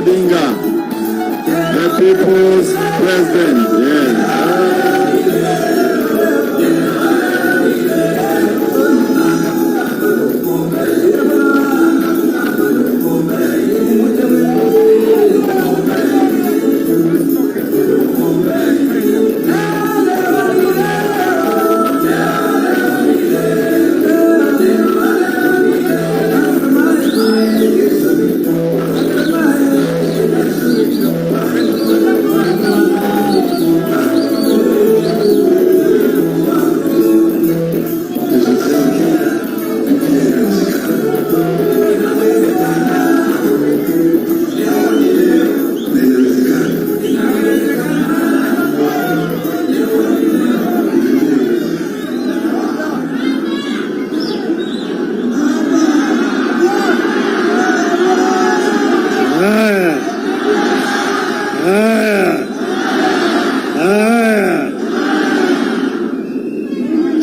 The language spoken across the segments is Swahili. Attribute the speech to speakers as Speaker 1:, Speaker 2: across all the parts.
Speaker 1: Odinga, the people's president. Yes.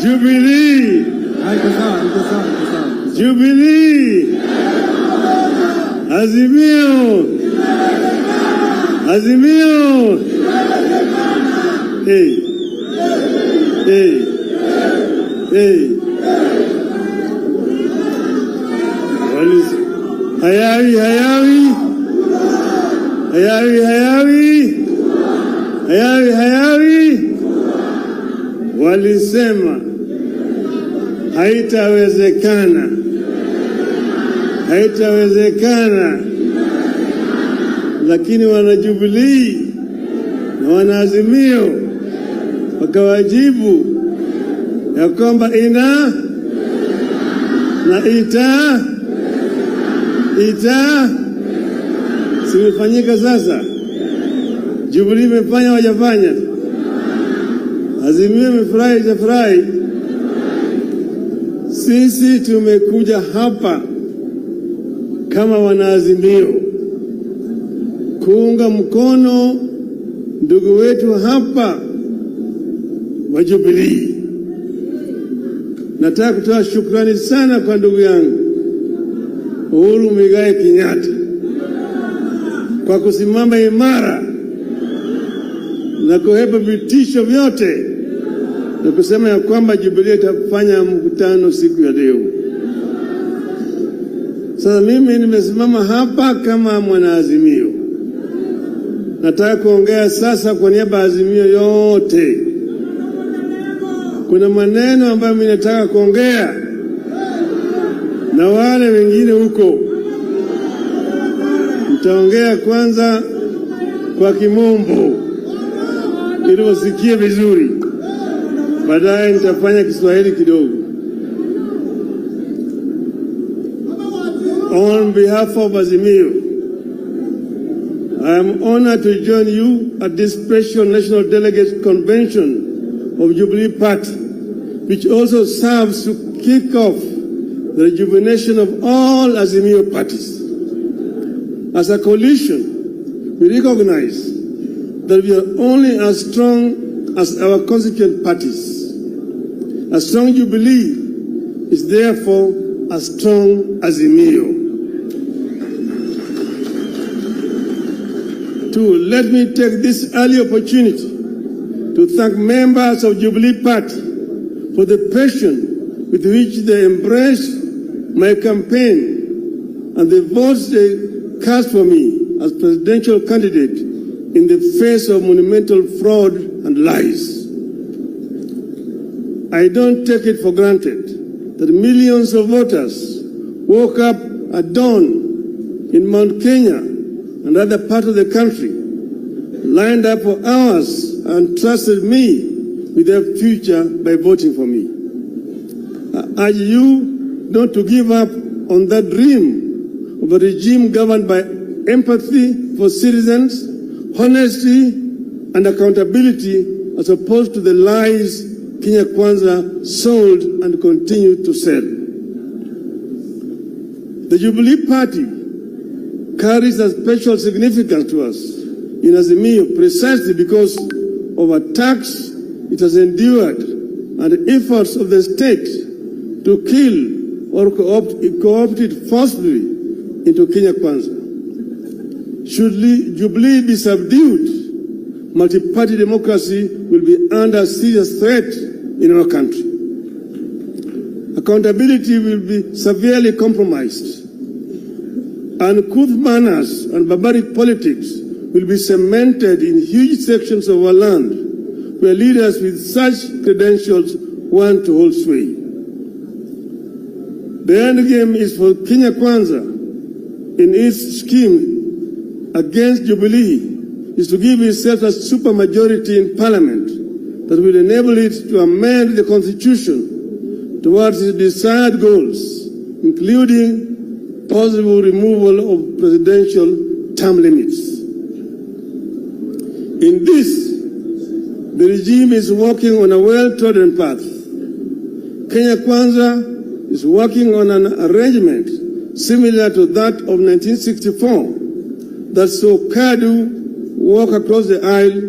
Speaker 1: Jubilee! Jubilee! Azimio! Azimio! Hey! Hey! Hey! Hayawi! Hayawi! Hayawi! Hayawi! Hayawi! Hayawi! Walisema haitawezekana, haitawezekana, lakini wana Jubilee na wana Azimio wakawajibu ya kwamba ina na simefanyika. Sasa Jubilee imefanya, wajafanya. Azimio imefurahi, hajafurahi. Sisi tumekuja hapa kama wanaazimio kuunga mkono ndugu wetu hapa wa Jubilee. Nataka kutoa shukrani sana kwa ndugu yangu Uhuru Kenyatta kwa kusimama imara na kuhepa vitisho vyote na kusema ya kwamba Jubilee itafanya mkutano siku ya leo. Sasa mimi nimesimama hapa kama mwanaazimio. Nataka kuongea sasa kwa niaba ya Azimio yote. Kuna maneno ambayo mimi nataka kuongea na wale wengine huko. Nitaongea kwanza kwa Kimombo ili wasikie vizuri. Baadaye nitafanya Kiswahili kidogo. On behalf of Azimio, I am honored to join you at this special National Delegates Convention of Jubilee Party, which also serves to kick off the rejuvenation of all Azimio parties. As a coalition, we recognize that we are only as strong as our constituent parties. A strong Jubilee is therefore a strong Azimio. Two, let me take this early opportunity to thank members of Jubilee Party for the passion with which they embraced my campaign and the votes they cast for me as presidential candidate in the face of monumental fraud and lies. I don't take it for granted that millions of voters woke up at dawn in Mount Kenya and other parts of the country, lined up for hours and trusted me with their future by voting for me. I urge you not to give up on that dream of a regime governed by empathy for citizens, honesty and accountability, as opposed to the lies Kenya Kwanza sold and continued to sell. The Jubilee Party carries a special significance to us in Azimio precisely because of attacks it has endured and efforts of the state to kill or co-opt it forcibly into Kenya Kwanza. Should Jubilee be subdued, multi-party democracy will be under serious threat in our country. Accountability will be severely compromised. Uncouth manners and barbaric politics will be cemented in huge sections of our land, where leaders with such credentials want to hold sway. The end game is for Kenya Kwanza, in its scheme against Jubilee, is to give itself a supermajority in Parliament that will enable it to amend the Constitution towards its desired goals, including possible removal of presidential term limits. In this, the regime is working on a well-trodden path. Kenya Kwanza is working on an arrangement similar to that of 1964 that saw KADU walk across the aisle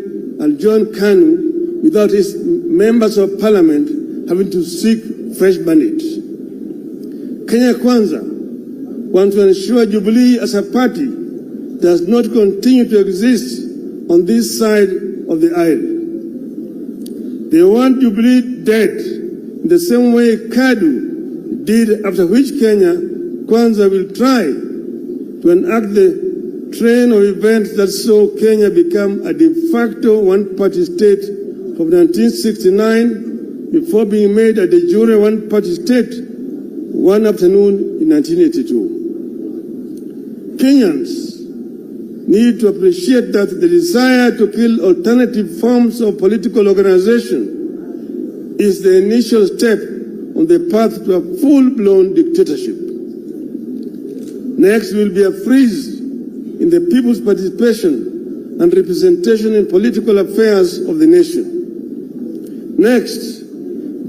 Speaker 1: and join KANU without its members of parliament having to seek fresh mandate. Kenya Kwanza wants to ensure Jubilee as a party does not continue to exist on this side of the aisle. They want Jubilee dead in the same way KADU did, after which Kenya Kwanza will try to enact the train of events that saw Kenya become a de facto one-party state from 1969 before being made a de jure one-party state one afternoon in 1982. Kenyans need to appreciate that the desire to kill alternative forms of political organization is the initial step on the path to a full-blown dictatorship. Next will be a freeze in the people's participation and representation in political affairs of the nation. Next,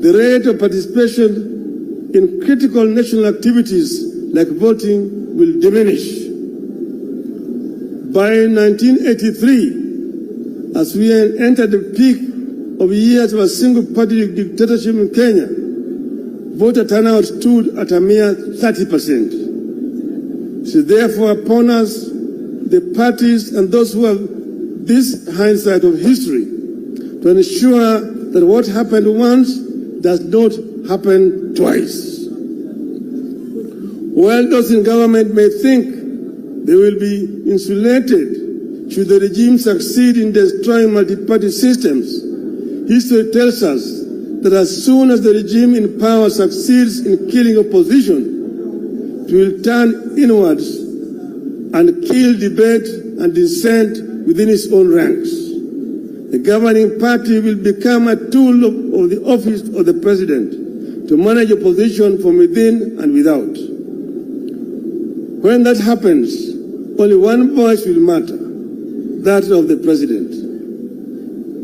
Speaker 1: the rate of participation in critical national activities like voting will diminish. By 1983, as we entered the peak of years of a single-party dictatorship in Kenya, voter turnout stood at a mere 30%. It is therefore upon us, the parties and those who have this hindsight of history, to ensure that what happened once does not happen twice. While those in government may think they will be insulated should the regime succeed in destroying multi-party systems, history tells us that as soon as the regime in power succeeds in killing opposition, it will turn inwards and kill debate and dissent within its own ranks. The governing party will become a tool of the office of the president to manage opposition from within and without. When that happens, only one voice will matter, that of the president.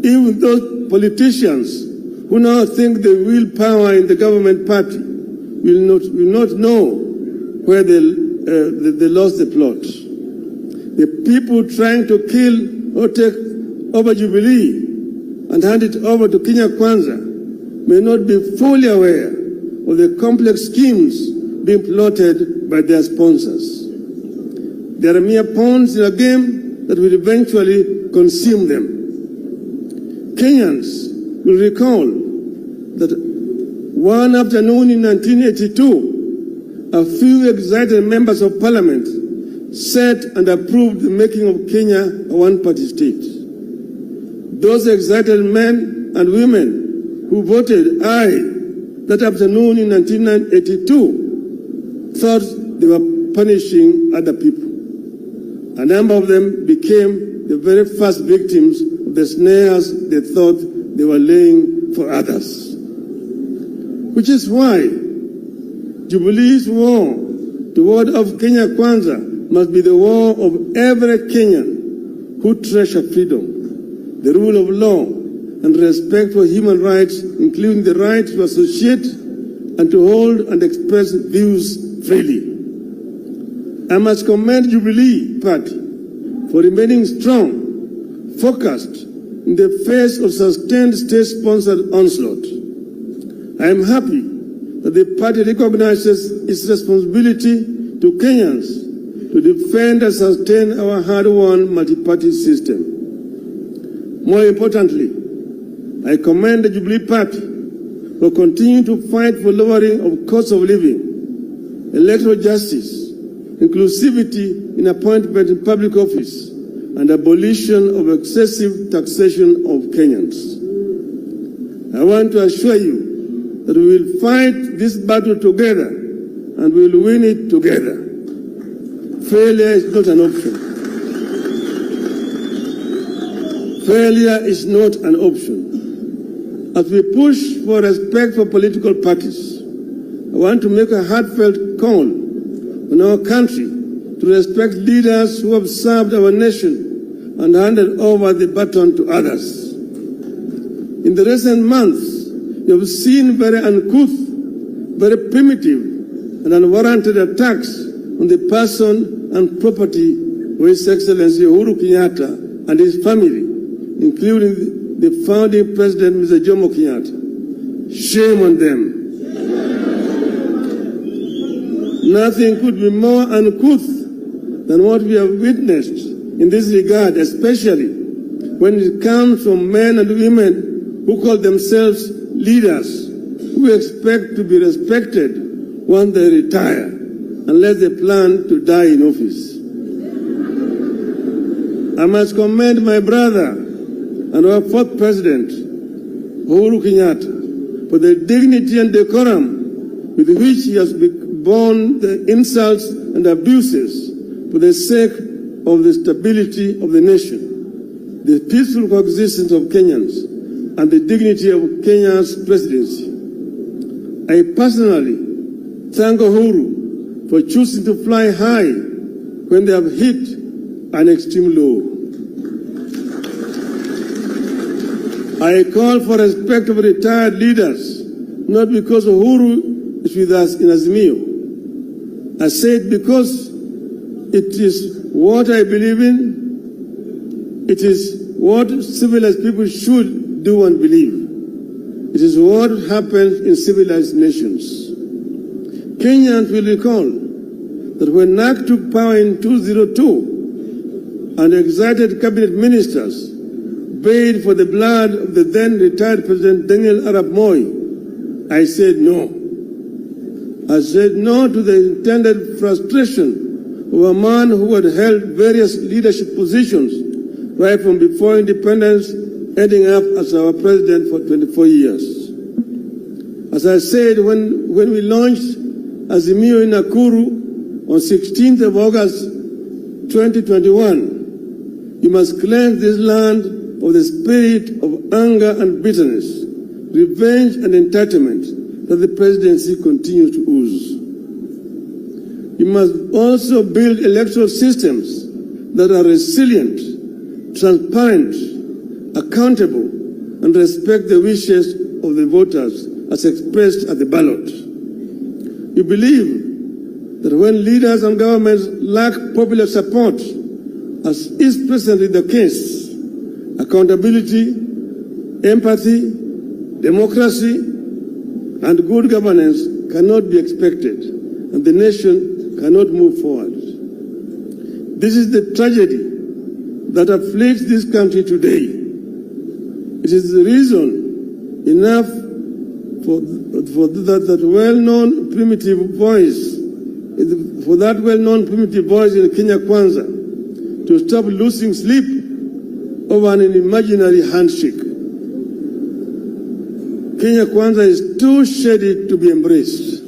Speaker 1: Even those politicians who now think they wield power in the government party will not know where they lost the plot. The people trying to kill or take over Jubilee and hand it over to Kenya Kwanza may not be fully aware of the complex schemes being plotted by their sponsors. They are mere pawns in a game that will eventually consume them. Kenyans will recall that one afternoon in 1982, a few excited members of parliament set and approved the making of Kenya a one-party state. Those excited men and women who voted aye that afternoon in 1982 thought they were punishing other people. A number of them became the very first victims of the snares they thought they were laying for others. Which is why Jubilee's war toward of Kenya Kwanza must be the war of every Kenyan who treasure freedom, the rule of law, and respect for human rights, including the right to associate and to hold and express views freely. I must commend Jubilee Party for remaining strong, focused in the face of sustained state-sponsored onslaught. I am happy that the party recognizes its responsibility to Kenyans to defend and sustain our hard-won multi-party system. More importantly, I commend the Jubilee Party for continuing to fight for lowering of cost of living, electoral justice, inclusivity in appointment in public office, and abolition of excessive taxation of Kenyans. I want to assure you that we will fight this battle together and we will win it together. Failure is not an option. Failure is not an option. As we push for respect for political parties, I want to make a heartfelt call on our country to respect leaders who have served our nation and handed over the baton to others. In the recent months, you have seen very uncouth, very primitive, and unwarranted attacks on the person and property of His Excellency Uhuru Kenyatta and his family, including the founding president, Mr. Jomo Kenyatta. Shame on them. Nothing could be more uncouth than what we have witnessed in this regard, especially when it comes from men and women who call themselves leaders, who expect to be respected once they retire, unless they plan to die in office. I must commend my brother and our fourth president, Uhuru Kenyatta, for the dignity and decorum with which he has borne the insults and abuses for the sake of the stability of the nation, the peaceful coexistence of Kenyans, and the dignity of Kenya's presidency. I personally thank Uhuru for choosing to fly high when they have hit an extreme low. I call for respect of retired leaders, not because Uhuru is with us in Azimio. I say it because it is what I believe in. It is what civilized people should do and believe. It is what happens in civilized nations. Kenyans will recall that when NAC took power in 2002 and excited cabinet ministers paid for the blood of the then retired President Daniel Arap Moi, I said no. I said no to the intended frustration of a man who had held various leadership positions right from before independence, ending up as our president for 24 years. As I said when we launched Azimio in Nakuru on 16th of August 2021, you must cleanse this land of the spirit of anger and bitterness, revenge and entitlement that the presidency continues to ooze. You must also build electoral systems that are resilient, transparent, accountable, and respect the wishes of the voters as expressed at the ballot. You believe that when leaders and governments lack popular support, as is presently the case, accountability, empathy, democracy, and good governance cannot be expected, and the nation cannot move forward. This is the tragedy that afflicts this country today. It is the reason enough for that well-known primitive voice, in Kenya Kwanza to stop losing sleep over an imaginary handshake. Kenya Kwanza is too shady to be embraced.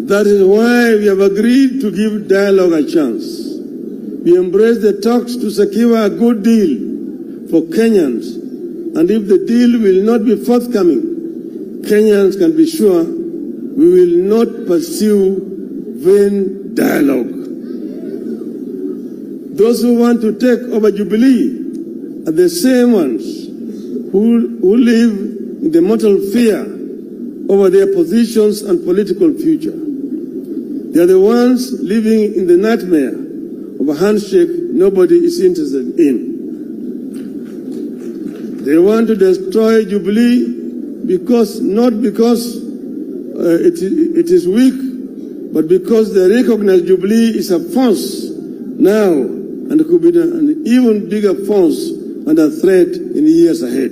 Speaker 1: That is why we have agreed to give dialogue a chance. We embrace the talks to secure a good deal for Kenyans, and if the deal will not be forthcoming, Kenyans can be sure we will not pursue vain dialogue. Those who want to take over Jubilee are the same ones who live in the mortal fear over their positions and political future. They are the ones living in the nightmare of a handshake nobody is interested in. They want to destroy Jubilee not because it is weak, but because they recognize Jubilee is a force now and could be an even bigger force under threat in the years ahead.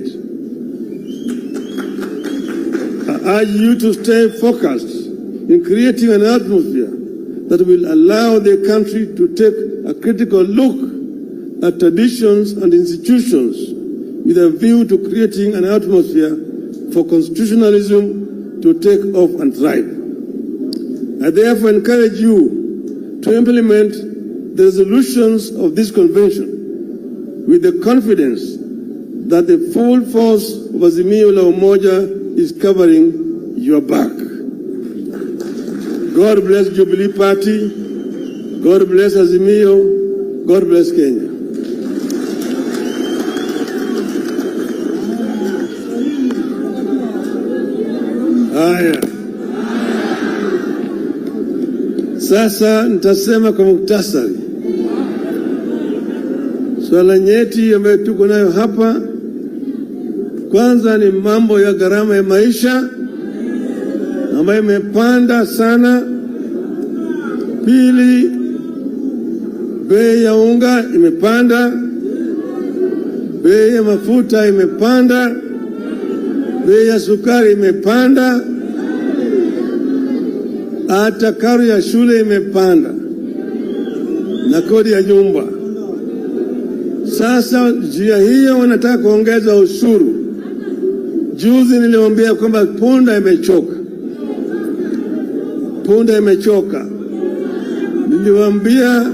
Speaker 1: I urge you to stay focused in creating an atmosphere that will allow the country to take a critical look at traditions and institutions with a view to creating an atmosphere for constitutionalism to take off and thrive. I therefore encourage you to implement the resolutions of this convention with the confidence that the full force of Azimio la Umoja is covering your back. God bless Jubilee Party. God bless Azimio. God bless Kenya. Haya. Sasa nitasema kwa muktasari. Swala nyeti ambayo tuko nayo hapa, kwanza ni mambo ya gharama ya maisha ambayo imepanda sana. Pili, bei ya unga imepanda, bei ya mafuta imepanda, bei ya sukari imepanda, hata karo ya shule imepanda na kodi ya nyumba. Sasa njia hiyo wanataka kuongeza ushuru. Juzi niliwaambia kwamba punda imechoka. Punda imechoka. Niliwaambia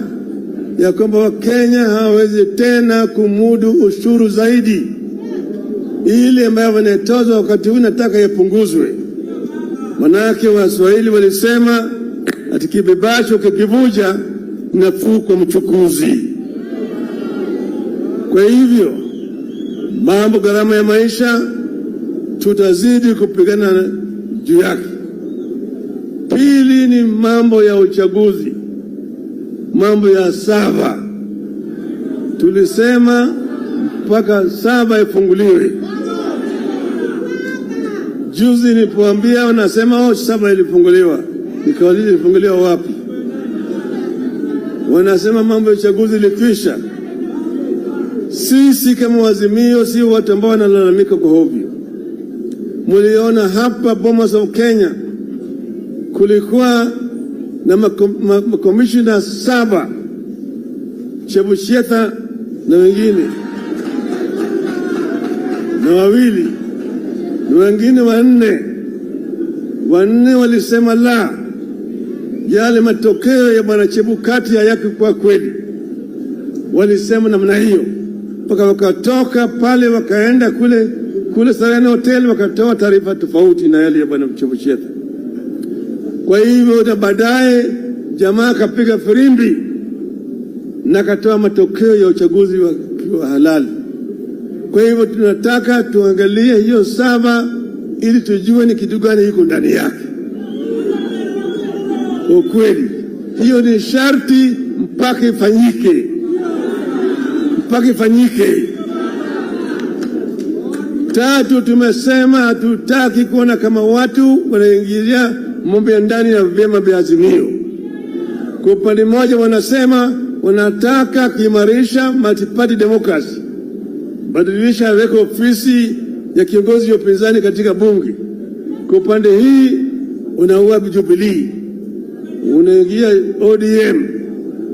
Speaker 1: ya kwamba Wakenya hawawezi tena kumudu ushuru zaidi. Ile ambayo wanatozwa wakati huu nataka yapunguzwe. Manake Waswahili walisema ati kibebacho kikivuja nafuu kwa mchukuzi. Kwa hivyo mambo gharama ya maisha tutazidi kupigana juu yake. Pili ni mambo ya uchaguzi, mambo ya sava. Tulisema mpaka sava ifunguliwe. Juzi nilipoambia wanasema sava ilifunguliwa. Nikauliza ilifunguliwa wapi? Wanasema mambo ya uchaguzi ilikwisha. Sisi kama Azimio si watu ambao wanalalamika kwa hovyo. Muliona hapa Bomas of Kenya kulikuwa na makomishina 7, Chebushetha na wengine na wawili na wengine wanne walisema la, yale matokeo ya bwana Chebukati hayakuwa kweli. Walisema namna hiyo, mpaka wakatoka pale wakaenda kule Serena Hotel wakatoa taarifa tofauti na yale ya bwana Chebushetha. Kwa hivyo na baadaye jamaa kapiga firimbi na katoa matokeo ya uchaguzi wa halali. Kwa hivyo tunataka tuangalie hiyo sava ili tujue ni kitu gani iko ndani yake. Ukweli hiyo ni sharti mpaka ifanyike. Tatu, tumesema hatutaki kuona kama watu wanaingilia mambo ya ndani ya vyama vya Azimio. Kwa upande mmoja wanasema wanataka kuimarisha multi-party democracy, badilisha weka ofisi ya kiongozi wa upinzani katika bunge. Kwa upande hii unaua Jubilee, unaingia ODM,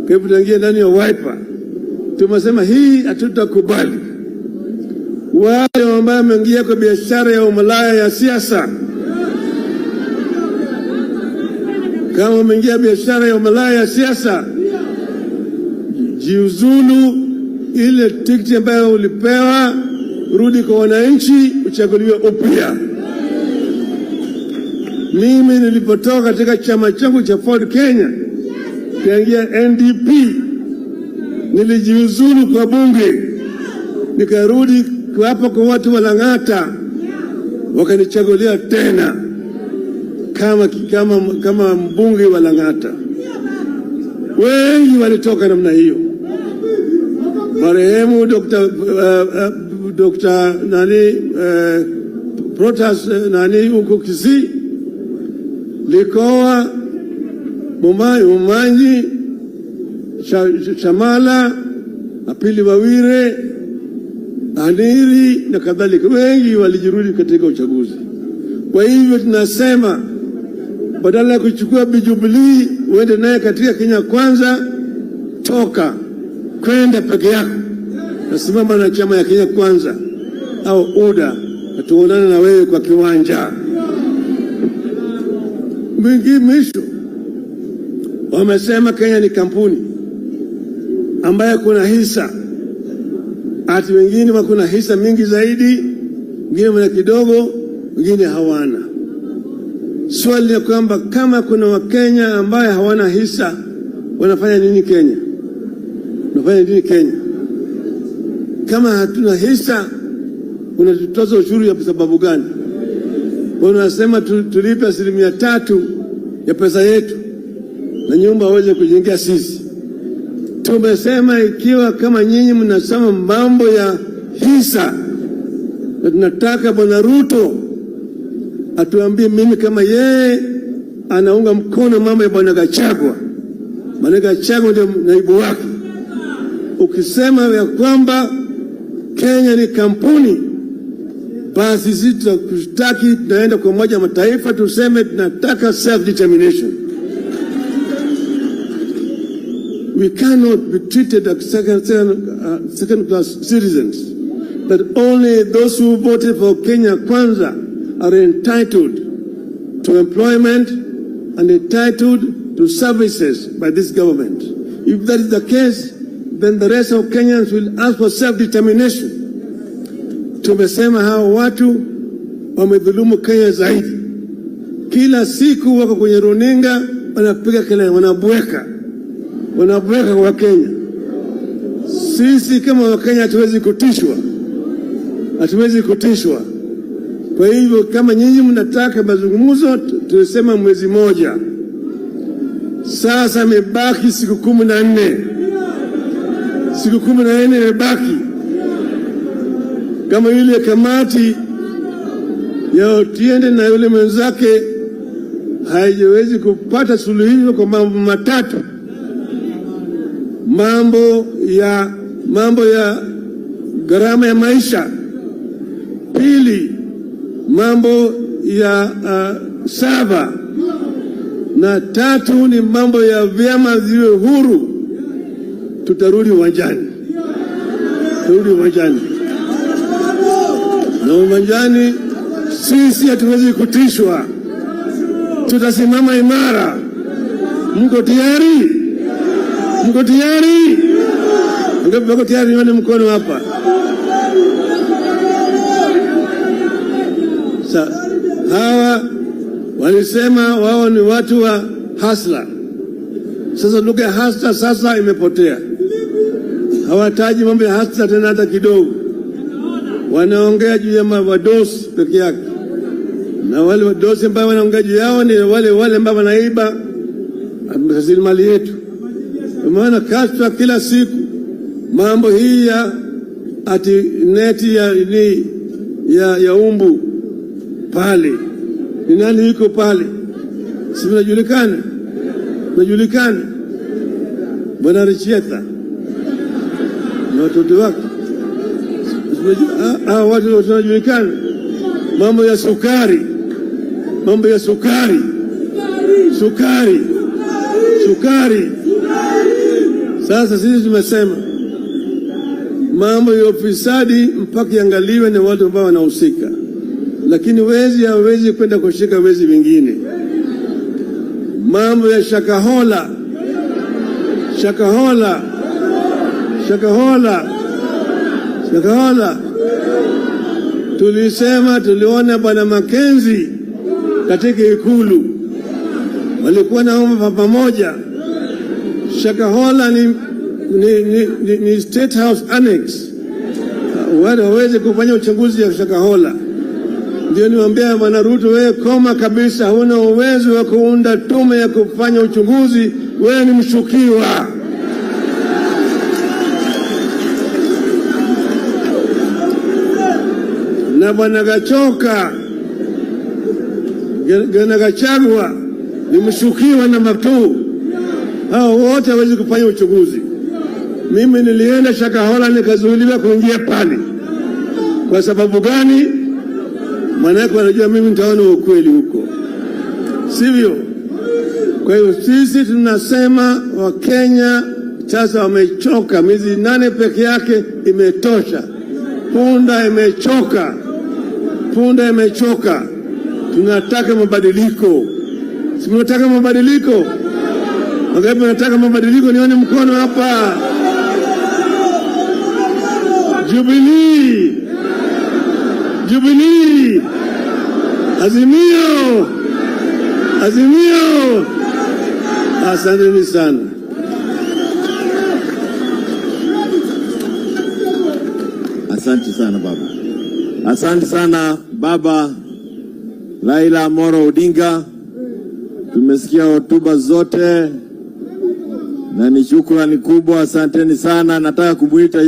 Speaker 1: kwa hivyo unaingia ndani ya Wiper. Tumesema hii hatutakubali. Wale ambao wameingia kwa biashara ya umalaya ya siasa, kama umeingia biashara ya umalaya ya siasa, jiuzulu. Ile tikiti ambayo ulipewa rudi kwa wananchi, uchaguliwe upya. Mimi nilipotoka katika chama changu cha Ford Kenya kaingia NDP, nilijiuzulu kwa bunge, nikarudi hapa kwa watu wa Lang'ata, wakanichagulia tena kama mbunge wa Lang'ata. Wengi walitoka namna hiyo. Marehemu Dr. Protas huko Kisii Likoa, Umanyi, Shamala, Apili Wawire, Aniri na kadhalika. Wengi walijirudi katika uchaguzi. Kwa hivyo tunasema badala ya kuchukua Jubilee uende naye katika Kenya Kwanza, toka kwenda peke yako, nasimama na chama ya Kenya Kwanza au UDA, tuonane na wewe kwa kiwanja. Mwisho wamesema Kenya ni kampuni ambayo kuna hisa, ati wengine wakuna hisa mingi zaidi, wengine wana kidogo, wengine hawana. Swali ni kwamba kama kuna Wakenya ambaye hawana hisa, wanafanya nini Kenya? Wanafanya nini Kenya? Kama hatuna hisa, unatutoza ushuru ya sababu gani? Wanasema tulipe 3% ya pesa yetu na nyumba waweze kujengea sisi. Tumesema ikiwa kama nyinyi mnasema mambo ya hisa, na tunataka Bwana Ruto atuambie mimi kama yeye anaunga mkono mambo ya Bwana Gachagua. Bwana Gachagua ndio naibu wake. Ukisema ya kwamba Kenya ni kampuni, basi sisi tutaki tunaenda kwa Umoja wa Mataifa tuseme tunataka self determination. We cannot be treated as second class citizens, that only those who voted for Kenya Kwanza are entitled to employment and entitled to services by this government. If that is the case, then the rest of Kenyans will ask for self-determination. Tumesema hao watu wamedhulumu Kenya zaidi. Kila siku wako kwenye runinga wanapiga kelele, wanabweka kwa Kenya. Sisi kama Wakenya hatuwezi kutishwa. Kwa hivyo kama nyinyi mnataka mazungumzo, tulisema mwezi moja. Sasa imebaki siku 14. Siku 14 imebaki. Kama yule kamati ya Otiende na yule mwenzake haijawezi kupata suluhisho kwa mambo matatu: mambo ya gharama ya maisha; pili, mambo ya sava; na tatu ni mambo ya vyama ziwe huru. Tutarudi uwanjani. Na uwanjani sisi hatuwezi kutishwa. Tutasimama imara. Mko tayari? Mko tayari? Mko tayari? Nione mkono hapa. Hawa walisema wao ni watu wa hasla. Sasa lugha ya hasla sasa imepotea. Hawataji mambo ya hasla tena hata kidogo. Wanaongea juu ya wadosi peke yake. Na wale wadosi ambao wanaongea juu yao ni wale ambao wanaiba rasilimali yetu. Maana kashfa kila siku mambo hii ya ati neti ya umbu pale. Ni nani yuko pale? Si mnajulikana? Bwana Richieta na watoto wake. Watu wanajulikana. Mambo ya sukari. Sasa sisi tumesema mambo ya ufisadi mpaka iangaliwe na watu ambao wanahusika, lakini wezi hawezi kwenda kushika wezi wengine. Mambo ya Shakahola, tulisema tuliona Bwana Makenzi katika Ikulu, walikuwa naomba pamoja. Shakahola ni State House Annex. Wale waweze kufanya uchunguzi ya Shakahola. Ndio niwaambia Bwana Ruto, wewe koma kabisa, huna uwezo wa kuunda tume ya kufanya uchunguzi, wewe ni mshukiwa. Na Bwana Gachagua ni mshukiwa na makuu. Hao wote hawezi kufanya uchaguzi. Mimi nilienda Shakahola nikazuiliwa kuingia pale. Kwa sababu gani? Manake wanajua mimi nitaona ukweli huko, sivyo? Kwa hiyo sisi tunasema Wakenya sasa wamechoka. Miezi 8 peke yake imetosha. Punda imechoka, punda imechoka. Tunataka mabadiliko. Si tunataka mabadiliko? Wangapi wanataka mabadiliko? Nione mkono hapa. Jubilee, Jubilee, Azimio, Azimio. Asanteni sana.
Speaker 2: Asante sana baba. Asante sana baba Raila Amolo Odinga. Tumesikia hotuba zote na ni shukrani kubwa. Asanteni sana. Nataka kumuita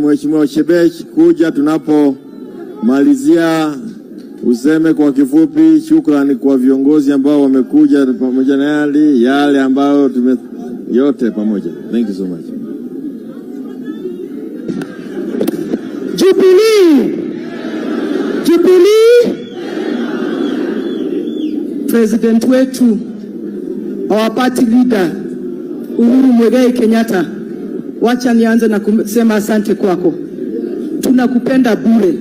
Speaker 2: Mheshimiwa Shebesh kuja tunapomalizia, useme kwa kifupi shukrani kwa viongozi ambao wamekuja pamoja na yale ambayo yote pamoja. Thank you so much.
Speaker 3: Jubilee, Jubilee. President wetu, our party leader Uhuru Kenyatta, wacha nianze na kusema asante kwako. Tunakupenda bure.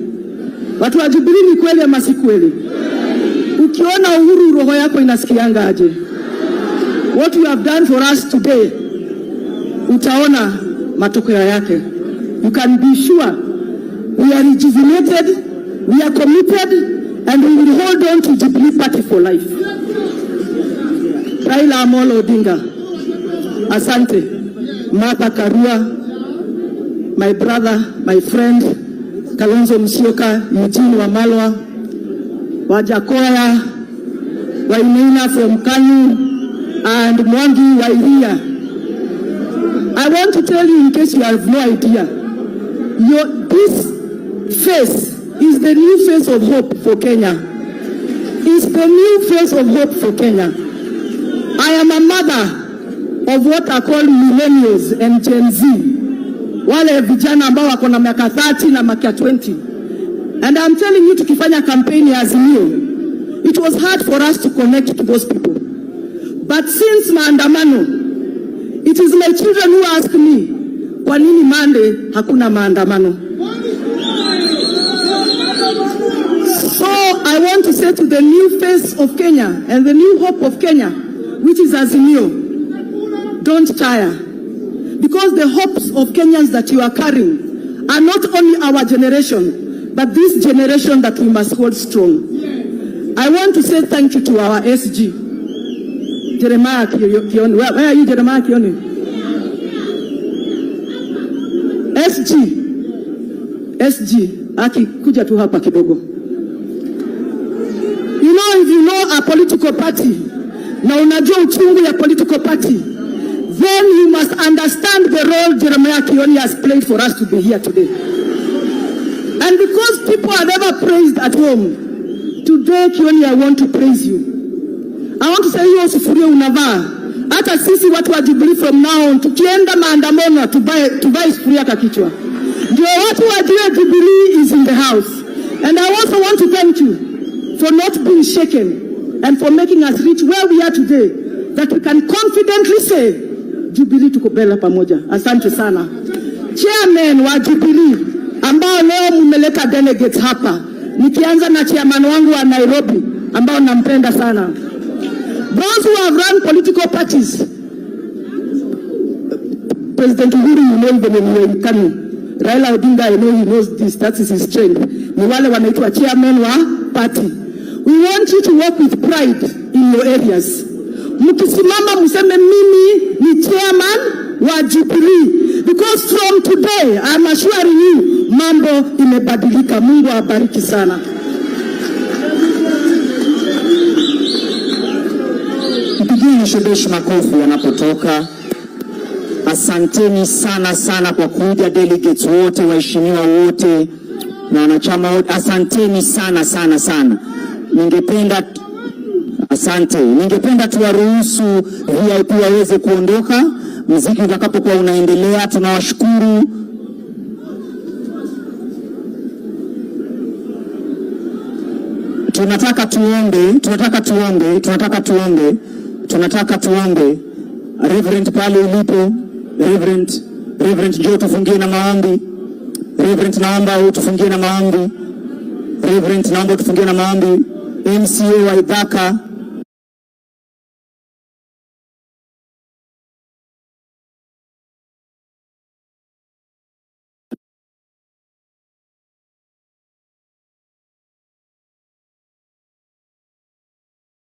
Speaker 3: Watu wa Jubilee, ni kweli ama si kweli? Ukiona Uhuru roho yako inasikianga aje? What you have done for us today, utaona matokeo yake. You can be sure we are rejuvenated, we are committed, and we will hold on to Jubilee Party for life. Raila Amolo Odinga, asante. Martha Karua, my brother, my friend, Kalonzo Musyoka, Eugene Wamalwa, Wajakoya, Wainaina from Kanu, and Mwangi Wairia. I want to tell you, in case you have no idea, this face is the new face of hope for Kenya. It's the new face of hope for Kenya. I am a mother of what are called millennials and Gen Z. Wale vijana ambao wako na miaka 30 na miaka 20. And I'm telling you, tukifanya campaign ya Azimio, it was hard for us to connect to those people. But since maandamano, it is my children who ask me, kwa nini Monday hakuna maandamano? So I want to say to the new face of Kenya and the new hope of Kenya, which is Azimio, don't tire. Because the hopes of Kenyans that you are carrying are not only our generation, but this generation that we must hold strong. I want to say thank you to our SG, Jeremiah Kioni. Where are you, Jeremiah Kioni? SG, Aki, kuja tu hapa kidogo. You know, if you know a political party, na unajua uchungu ya political party, then you must understand the role Jeremiah Kioni has played for us to be here today. And because people are never praised at home, today Kioni, I want to praise you. I want to say hiyo sufuria unavaa. Hata sisi watu wa Jubilee from now on, tukienda maandamano tuvae sufuria kwa kichwa. Ndio watu wajue Jubilee is in the house. And I also want to thank you for not being shaken and for making us reach where we are today, that we can confidently say Jubilee tuko bela pamoja. Asante sana. Chairman wa Jubilee ambao leo mmeleta delegates hapa, nikianza na chairman wangu wa Nairobi ambao nampenda sana. Those who have run political parties, President Uhuru, you know, even when you were in Kanu, Raila Odinga, I know he knows this, that is his strength. Ni wale wanaitwa chairman wa party. We want you to work with pride in your areas. Mkisimama mseme mimi ni chairman wa Jubilee. Because from today, I'm assuring you, mambo imebadilika. Mungu abariki sana.
Speaker 4: Mpigie Shebesh makofi anapotoka. Asanteni sana sana kwa kuja, delegates wote, waheshimiwa wote na wanachama wote. Asanteni sana sana sana. Ningependa Asante. Ningependa tuwaruhusu VIP waweze kuondoka muziki utakapokuwa unaendelea. Tunawashukuru. Tunataka tuombe. Reverend pale ulipo, Reverend njoo tufungie na maombi. Reverend naomba utufungie na maombi. Reverend naomba utufungie na maombi. MCA wa Idhaka